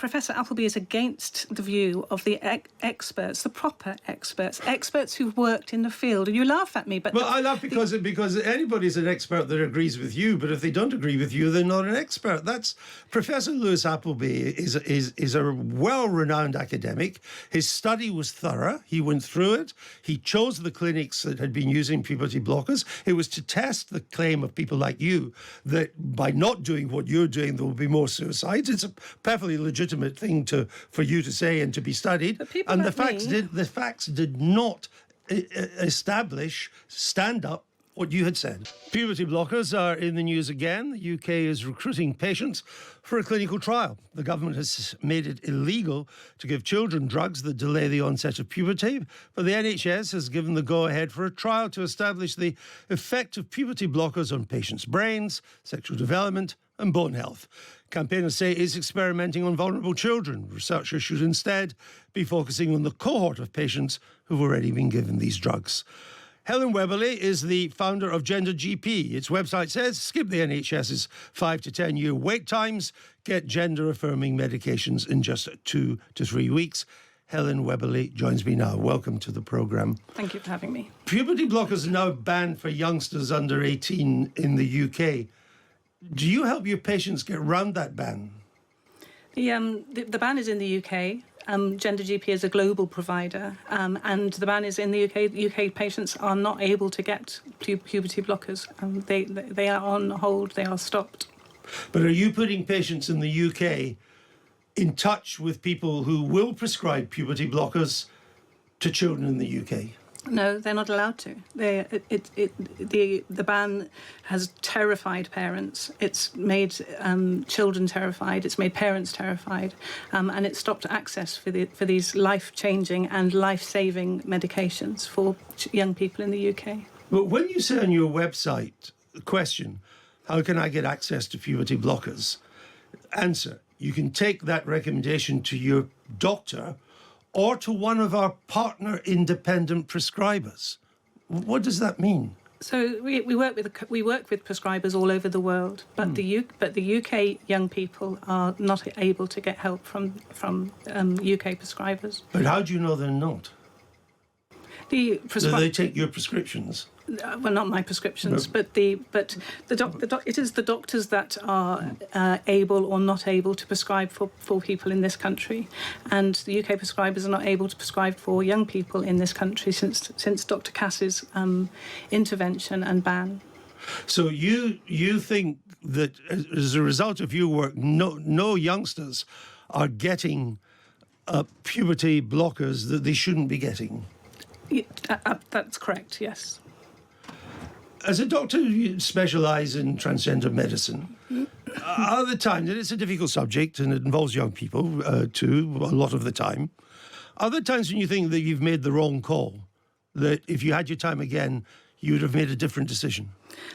Professor Appleby is against the view of the experts, the proper experts who've worked in the field. And you laugh at me, but... Well, I laugh because anybody's an expert that agrees with you, but if they don't agree with you, they're not an expert. That's... Professor Lewis Appleby is a well-renowned academic. His study was thorough. He went through it. He chose the clinics that had been using puberty blockers. It was to test the claim of people like you that by not doing what you're doing, there will be more suicides. It's a perfectly legitimate thing for you to say and to be studied. And the facts did not stand up what you had said. Puberty blockers are in the news again. The UK is recruiting patients for a clinical trial. The government has made it illegal to give children drugs that delay the onset of puberty, but the NHS has given the go-ahead for a trial to establish the effect of puberty blockers on patients' brains, sexual development and bone health. Campaigners say it's experimenting on vulnerable children. Researchers should instead be focusing on the cohort of patients who've already been given these drugs. Helen Webberley is the founder of Gender GP. Its website says, skip the NHS's 5 to 10 year wait times, get gender-affirming medications in just 2 to 3 weeks. Helen Webberley joins me now. Welcome to the programme. Thank you for having me. Puberty blockers are now banned for youngsters under 18 in the UK. Do you help your patients get round that ban? The ban is in the UK. Gender GP is a global provider, and the ban is in the UK. UK patients are not able to get puberty blockers. They are on hold. They are stopped. But are you putting patients in the UK in touch with people who will prescribe puberty blockers to children in the UK? No, they're not allowed to. The ban has terrified parents. It's made children terrified. It's made parents terrified, and it's stopped access for these life-changing and life-saving medications for young people in the UK. But when you say on your website, the question, how can I get access to puberty blockers? Answer, you can take that recommendation to your doctor or to one of our partner independent prescribers. What does that mean? So we work with prescribers all over the world, but the UK young people are not able to get help from UK prescribers. But how do you know they're not? Do they take your prescriptions? Well, not my prescriptions, but it is the doctors that are able or not able to prescribe for people in this country, and the UK prescribers are not able to prescribe for young people in this country since Dr. Cass's intervention and ban. So you think that as a result of your work, no youngsters are getting puberty blockers that they shouldn't be getting? That's correct, yes. As a doctor, you specialise in transgender medicine. Other times, and it's a difficult subject and it involves young people too, a lot of the time. Other times when you think that you've made the wrong call, that if you had your time again, you would have made a different decision.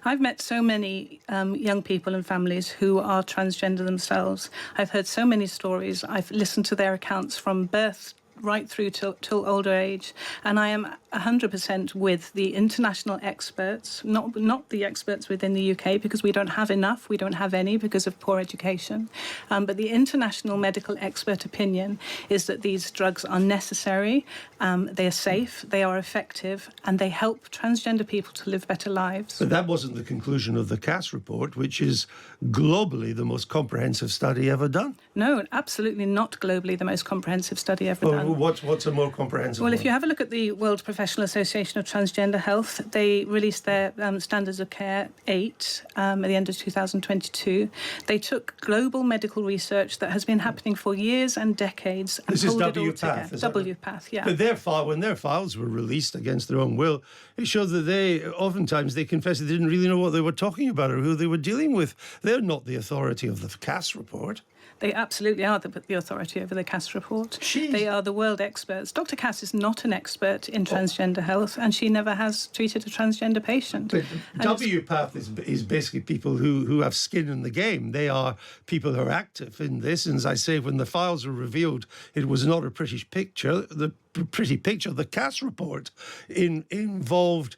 I've met so many young people and families who are transgender themselves. I've heard so many stories. I've listened to their accounts from birth right through till older age, and I am 100% with the international experts, not the experts within the UK, because we don't have enough, we don't have any because of poor education, but the international medical expert opinion is that these drugs are necessary, they are safe, they are effective, and they help transgender people to live better lives. But that wasn't the conclusion of the Cass report, which is globally the most comprehensive study ever done. No, absolutely not globally the most comprehensive study ever done. What's a more comprehensive Well, one? if you have a look at the World Professional Association of Transgender Health, they released their Standards of Care 8 at the end of 2022. They took global medical research that has been happening for years and decades and This is pulled it all WPATH, together. is that right? WPATH, yeah. But when their files were released against their own will, it showed that oftentimes they confessed they didn't really know what they were talking about or who they were dealing with. They're not the authority of the Cass report. They absolutely are the authority over the Cass report. They are the world experts. Dr. Cass is not an expert in transgender health, and she never has treated a transgender patient. But WPATH is basically people who have skin in the game. They are people who are active in this. And as I say, when the files were revealed, it was not a pretty picture. The Cass report involved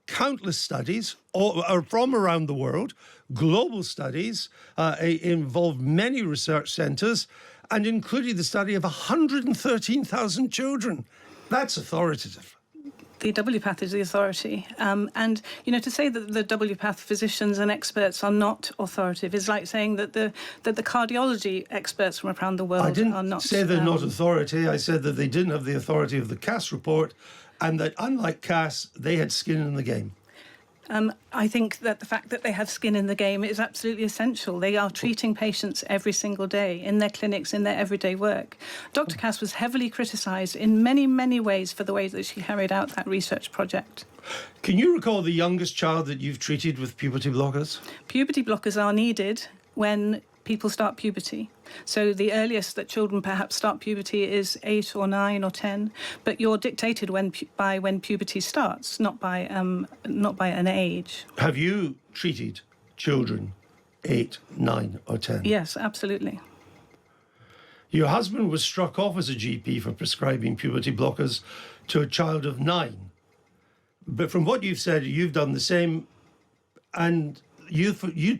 countless studies from around the world, global studies, involved many research centres, and included the study of 113,000 children. That's authoritative. The WPATH is the authority. And, to say that the WPATH physicians and experts are not authoritative is like saying that the cardiology experts from around the world are not. I didn't say they're not authority. I said that they didn't have the authority of the Cass report, and that, unlike Cass, they had skin in the game. I think that the fact that they have skin in the game is absolutely essential. They are treating patients every single day in their clinics, in their everyday work. Dr. Cass was heavily criticised in many, many ways for the way that she carried out that research project. Can you recall the youngest child that you've treated with puberty blockers? Puberty blockers are needed when people start puberty. So the earliest that children perhaps start puberty is 8 or 9 or 10, but you're dictated by when puberty starts, not by an age. Have you treated children 8, 9 or 10? Yes, absolutely. Your husband was struck off as a GP for prescribing puberty blockers to a child of 9. But from what you've said, you've done the same, and you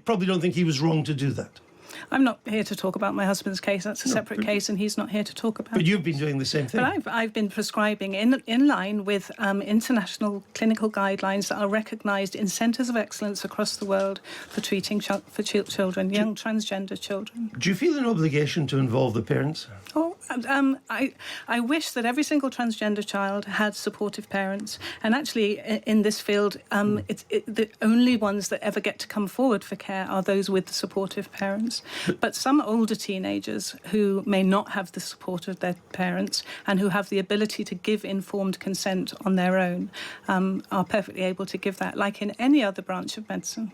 probably don't think he was wrong to do that. I'm not here to talk about my husband's case. That's a separate case, and he's not here to talk about it. But you've been doing the same thing. But I've been prescribing in line with international clinical guidelines that are recognised in centres of excellence across the world for treating children, young transgender children. Do you feel an obligation to involve the parents? Oh, I wish that every single transgender child had supportive parents. And actually, in this field, the only ones that ever get to come forward for care are those with supportive parents. But some older teenagers who may not have the support of their parents and who have the ability to give informed consent on their own are perfectly able to give that, like in any other branch of medicine.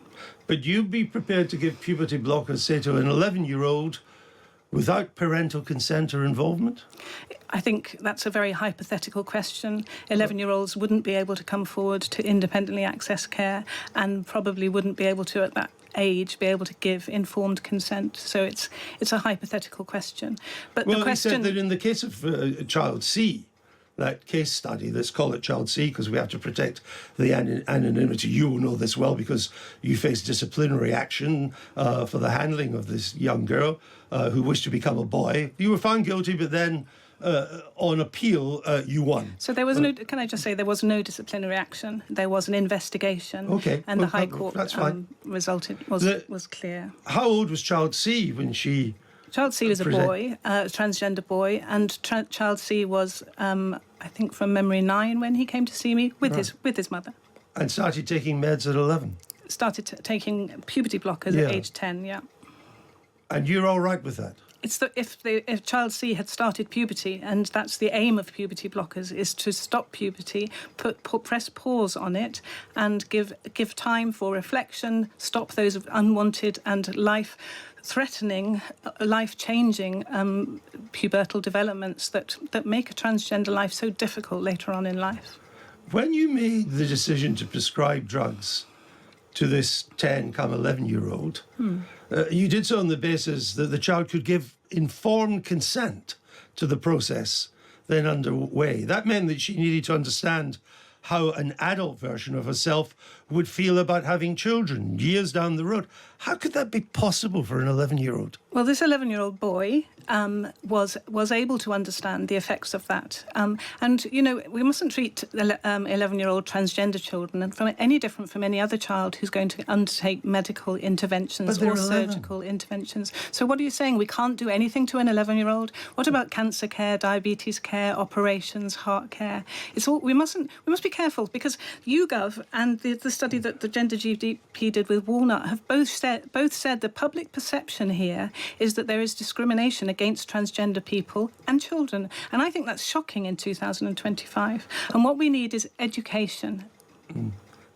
But you'd be prepared to give puberty blockers, say, to an 11-year-old without parental consent or involvement? I think that's a very hypothetical question. 11-year-olds wouldn't be able to come forward to independently access care and probably wouldn't be able to, at that age, be able to give informed consent. So it's a hypothetical question. But well, the question... he said that in the case of child C, that case study, let's call it child C because we have to protect the anonymity. You will know this well because you faced disciplinary action for the handling of this young girl who wished to become a boy. You were found guilty, but then on appeal, you won. So there was no, can I just say, there was no disciplinary action. There was an investigation. Okay. And the High Court was clear. How old was child C when she... Child C was a boy, a transgender boy, and child C was, I think from memory, 9 when he came to see me with his mother. And started taking meds at 11? Started taking puberty blockers at age 10, yeah. And you're all right with that? It's that if child C had started puberty, and that's the aim of puberty blockers, is to stop puberty, press pause on it, and give time for reflection, stop those unwanted and life-threatening, life-changing pubertal developments that make a transgender life so difficult later on in life. When you made the decision to prescribe drugs to this 10, 11-year-old, you did so on the basis that the child could give informed consent to the process then underway. That meant that she needed to understand how an adult version of herself would feel about having children years down the road. How could that be possible for an 11-year-old? Well, this 11-year-old boy was able to understand the effects of that. And, we mustn't treat 11-year-old transgender children from any different from any other child who's going to undertake medical interventions or surgical interventions. So what are you saying? We can't do anything to an 11-year-old? What about cancer care, diabetes care, operations, heart care? We must be careful because YouGov and the study that the Gender GP did with Walnut have both said the public perception here is that there is discrimination against transgender people and children. And I think that's shocking in 2025. And what we need is education.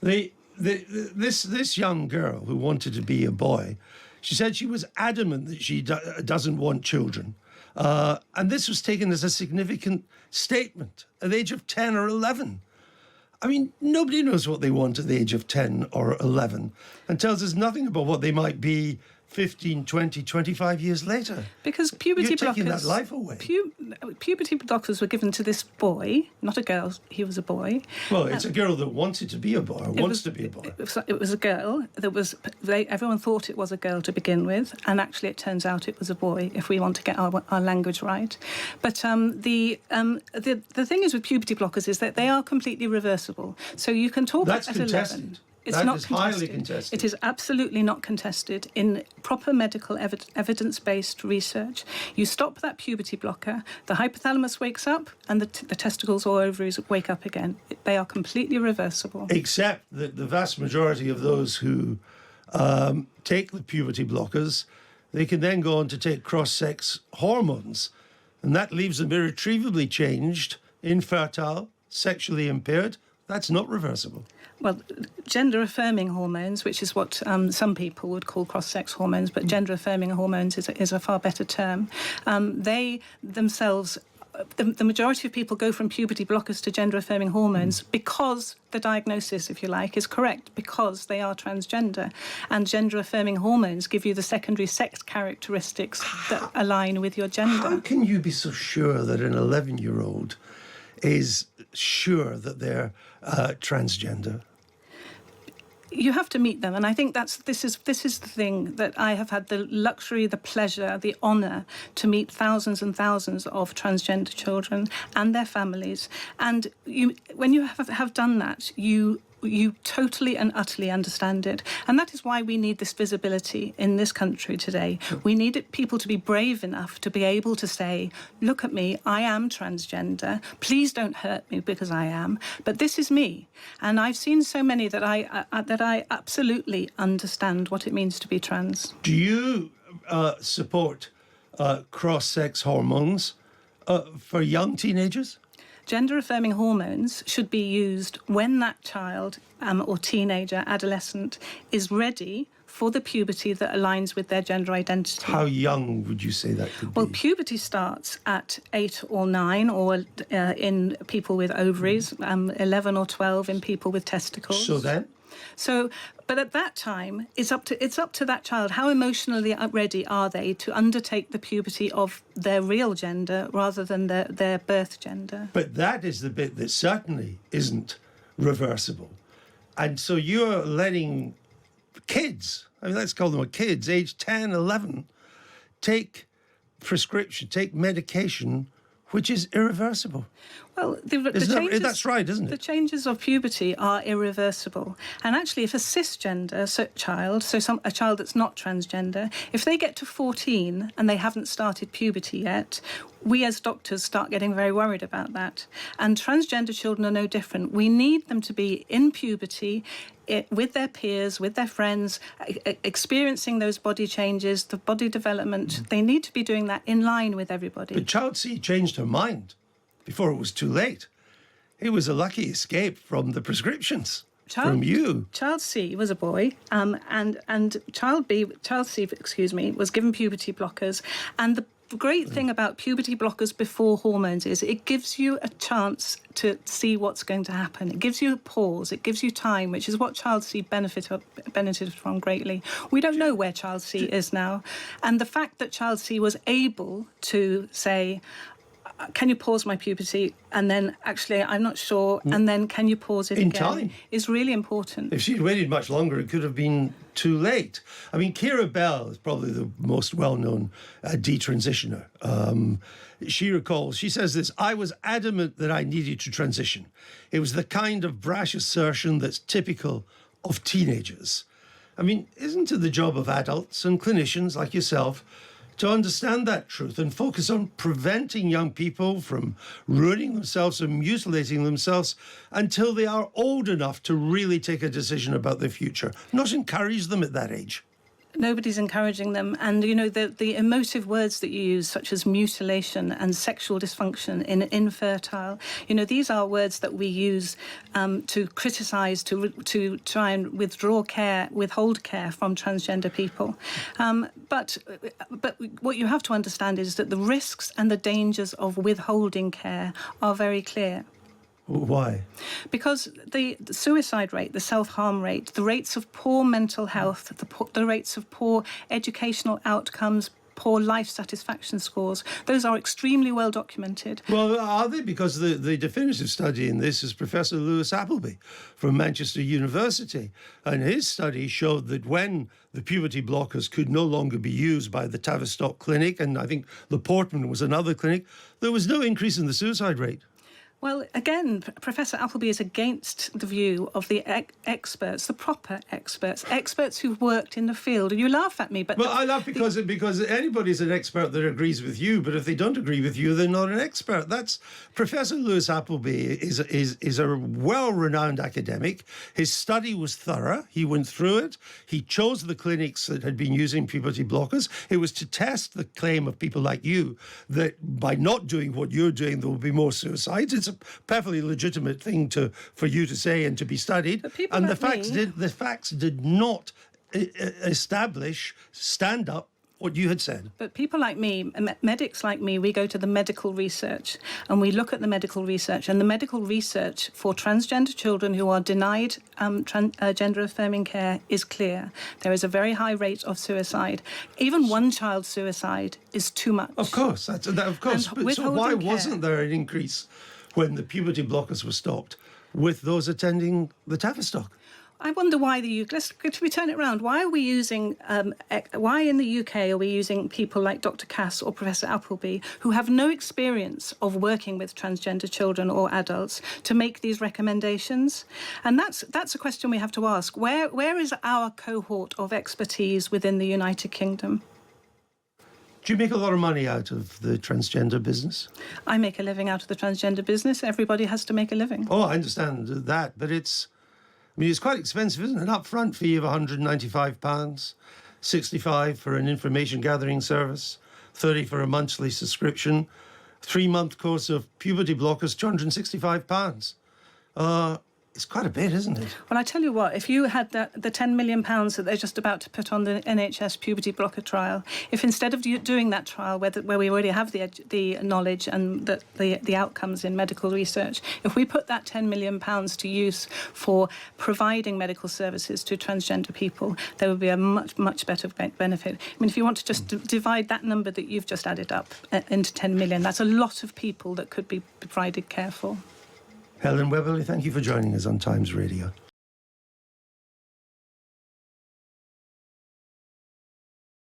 This young girl who wanted to be a boy, she said she was adamant that she doesn't want children. And this was taken as a significant statement at the age of 10 or 11. I mean, nobody knows what they want at the age of 10 or 11 and tells us nothing about what they might be 15, 20, 25 years later. Because puberty You're blockers... taking that life away. Puberty blockers were given to this boy, not a girl, he was a boy. Well, it's a girl that wanted to be a boy, or wants to be a boy. It was a girl. Everyone thought it was a girl to begin with, and actually it turns out it was a boy, if we want to get our language right. But the thing is with puberty blockers is that they are completely reversible. So you can talk That's at contested. 11. It's That not is contested. highly contested. It is absolutely not contested. In proper medical evidence-based research, you stop that puberty blocker, the hypothalamus wakes up, and the testicles or ovaries wake up again. They are completely reversible. Except that the vast majority of those who take the puberty blockers, they can then go on to take cross-sex hormones, and that leaves them irretrievably changed, infertile, sexually impaired. That's not reversible. Well, gender-affirming hormones, which is what some people would call cross-sex hormones, but gender-affirming hormones is a far better term. They themselves... The majority of people go from puberty blockers to gender-affirming hormones because the diagnosis, if you like, is correct, because they are transgender. And gender-affirming hormones give you the secondary sex characteristics that align with your gender. How can you be so sure that an 11-year-old is sure that they're transgender? You have to meet them, and I think this is the thing that I have had the luxury, the pleasure, the honour to meet thousands and thousands of transgender children and their families. And when you have done that, you totally and utterly understand it. And that is why we need this visibility in this country today. We need people to be brave enough to be able to say, look at me, I am transgender. Please don't hurt me because I am. But this is me. And I've seen so many that I absolutely understand what it means to be trans. Do you support cross-sex hormones for young teenagers? Gender-affirming hormones should be used when that child or teenager, adolescent, is ready for the puberty that aligns with their gender identity. How young would you say that could be? Well, puberty starts at 8 or 9, or in people with ovaries, 11 or 12 in people with testicles. So then? But at that time, it's up to that child. How emotionally ready are they to undertake the puberty of their real gender rather than their birth gender? But that is the bit that certainly isn't reversible. And so you're letting kids, I mean, let's call them kids, age 10, 11, take medication which is irreversible. Well, that's right, isn't it? The changes of puberty are irreversible. And actually, if a cisgender child, a child that's not transgender, if they get to 14 and they haven't started puberty yet, we as doctors start getting very worried about that. And transgender children are no different. We need them to be in puberty, with their peers, with their friends, experiencing those body changes, the body development. They need to be doing that in line with everybody. But Child C changed her mind before it was too late. It was a lucky escape from the prescriptions from you. Child C was a boy, and Child C, was given puberty blockers. And the great thing about puberty blockers before hormones is it gives you a chance to see what's going to happen. It gives you a pause. It gives you time, which is what Child C benefited from greatly. We don't know where Child C is now. And the fact that Child C was able to say, can you pause my puberty? And then, actually, I'm not sure. And then, can you pause it in again? Time. Is really important. If she'd waited much longer, it could have been too late. I mean, Keira Bell is probably the most well-known detransitioner. She recalls, she says this, I was adamant that I needed to transition. It was the kind of brash assertion that's typical of teenagers. I mean, isn't it the job of adults and clinicians like yourself to understand that truth and focus on preventing young people from ruining themselves and mutilating themselves until they are old enough to really take a decision about their future, not encourage them at that age? Nobody's encouraging them. And, you know, the emotive words that you use, such as mutilation and sexual dysfunction in infertile, you know, these are words that we use to criticise, to try and withhold care from transgender people. But what you have to understand is that the risks and the dangers of withholding care are very clear. Why? Because the suicide rate, the self-harm rate, the rates of poor mental health, the rates of poor educational outcomes, poor life satisfaction scores, those are extremely well documented. Well, are they? Because the definitive study in this is Professor Lewis Appleby from Manchester University. And his study showed that when the puberty blockers could no longer be used by the Tavistock Clinic, and I think the Portman was another clinic, there was no increase in the suicide rate. Well, again, Professor Appleby is against the view of the experts, the proper experts who've worked in the field. And you laugh at me, but... Well, I laugh because anybody's an expert that agrees with you, but if they don't agree with you, they're not an expert. That's Professor Lewis Appleby is a well-renowned academic. His study was thorough. He went through it. He chose the clinics that had been using puberty blockers. It was to test the claim of people like you that by not doing what you're doing, there will be more suicides. It's a perfectly legitimate thing for you to say and to be studied. And the facts did not stand up what you had said. But people like me, medics like me, we go to the medical research and we look at the medical research, and the medical research for transgender children who are denied gender-affirming care is clear. There is a very high rate of suicide. Even one child suicide is too much. Of course, of course. But so why wasn't there an increase when the puberty blockers were stopped with those attending the Tavistock? I wonder why let's turn it around. Why are we using, why in the UK are we using people like Dr. Cass or Professor Appleby, who have no experience of working with transgender children or adults, to make these recommendations? And that's a question we have to ask. Where is our cohort of expertise within the United Kingdom? Do you make a lot of money out of the transgender business? I make a living out of the transgender business. Everybody has to make a living. Oh, I understand that, but it's quite expensive, isn't it? An upfront fee of £195, £65 for an information gathering service, £30 for a monthly subscription, 3-month course of puberty blockers, £265. It's quite a bit, isn't it? Well, I tell you what, if you had the £10 million that they're just about to put on the NHS puberty blocker trial, if instead of doing that trial where we already have the knowledge and the outcomes in medical research, if we put that £10 million to use for providing medical services to transgender people, there would be a much, much better benefit. I mean, if you want to just divide that number that you've just added up into 10 million, that's a lot of people that could be provided care for. Helen Webberley, thank you for joining us on Times Radio.